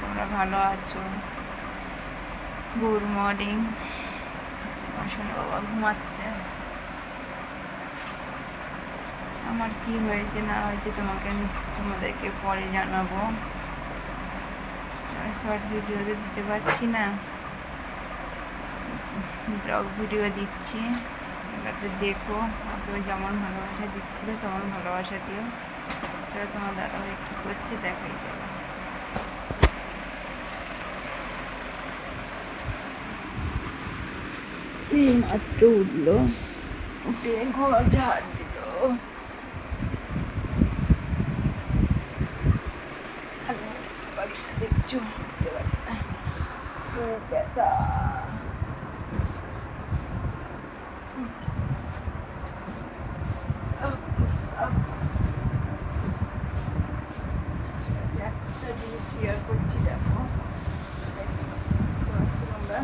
তোমরা ভালো আছো। Good morning. আসলে বাবা ঘুমাচ্ছে। আমার কি হয়েছে না হয়েছে তোমাদেরকে পরে জানাবো। শর্ট ভিডিওতে দিতে পারছি না, ব্লগ ভিডিও দিচ্ছি, ওটাতে দেখো। আমাকে যেমন ভালোবাসা দিচ্ছিলে তেমন ভালোবাসা দিও। চলো তোমার দাদাভাই কী করছে দেখাই। চলো, এই মাত্র উঠলো, উঠে ঘর ঝাড় দিল। আমি উঠতে পারি না, দেখছো, উঠতে পারি না, খুব ব্যথা। একটা জিনিস শেয়ার করছি, দেখো, বুঝতে পারছো তোমরা?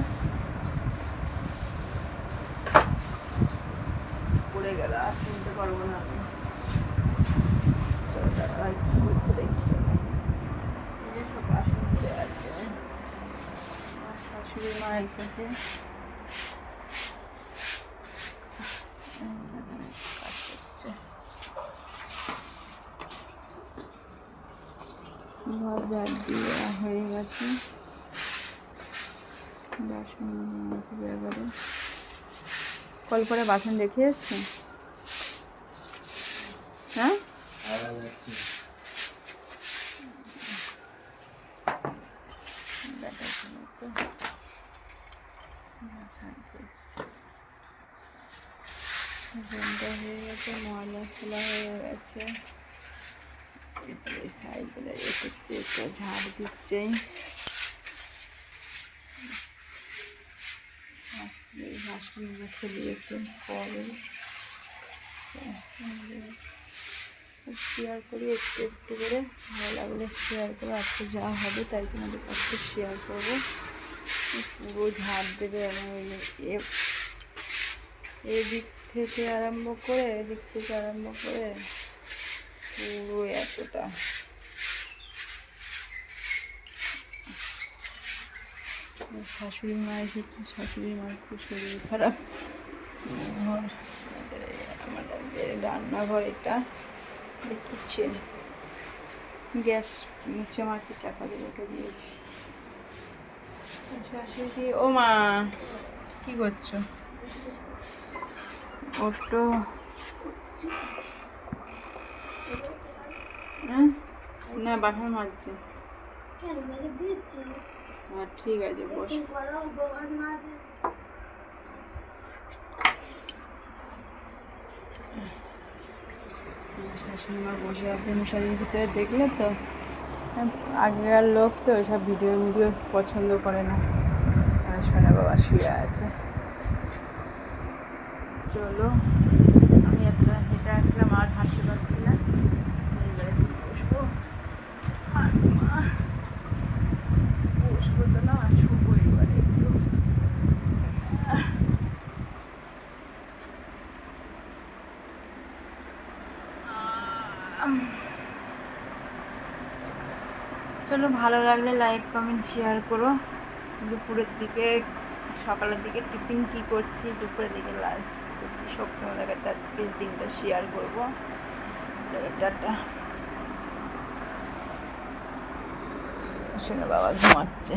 পড়ে গেল, আর শুনতে পারবো না আমি। চলো দাদা কি করছে দেখি। চলো, সব বাসন ধরে আছে। আমার শাশুড়ি মা এসেছে, কাজ করছে। ঘর ঝাড় দিয়ে হয়ে গেছে, বাসন ব্যাপারে কল করে বাসন রেখে এসছে। হ্যাঁ, ঘন্টা হয়ে গেছে, ময়লা খোলা হয়ে গেছে। সাইকেলে রেখেছে, একটা ঝাড় দিচ্ছে। বাসন রেখে দিয়েছে পরে শেয়ার করি একটু একটু করে, ভালো লাগলে শেয়ার করে। আজকে যা হবে তাই তোমাদের কাছে শেয়ার করবো। পুরো ঝাড় দেবে আমার এদিক থেকে আরম্ভ করে, এদিক থেকে আরম্ভ করে পুরো এতটা। শাশুড়ি মা এসেছে, শাশুড়ি মার খুব শরীর খারাপ। আমাদের রান্নাঘর এটা কিচেন, গ্যাস মুছে মাছে চাপা দিয়ে রেখে দিয়েছি। শাশুড়ি, ও মা কি করছো? ওটো হ্যাঁ, না বাসন মাজছে। হ্যাঁ ঠিক আছে, বস। শাশুড়ি মা বসে আছে মশারির ভিতরে, দেখলে তো? আগেকার লোক তো ওইসব ভিডিও পছন্দ করে না। আর সোনা বাবা শুয়ে আছে। চলো, আমি একটা হেঁটে আসলাম, আর হাঁটতে পারছি না। বসবো, বসবো তো না, শুবো এবারে একটু। চলো, ভালো লাগলে লাইক কমেন্ট শেয়ার করো। দুপুরের দিকে, সকালের দিকে টিফিন কী করছি, দুপুরের দিকে লাঞ্চ কী করছি, সব তোমাদের কাছে আজকে দিনটা শেয়ার করবো। চলো টাটা। শোনো বাবা ঘুমাচ্ছে।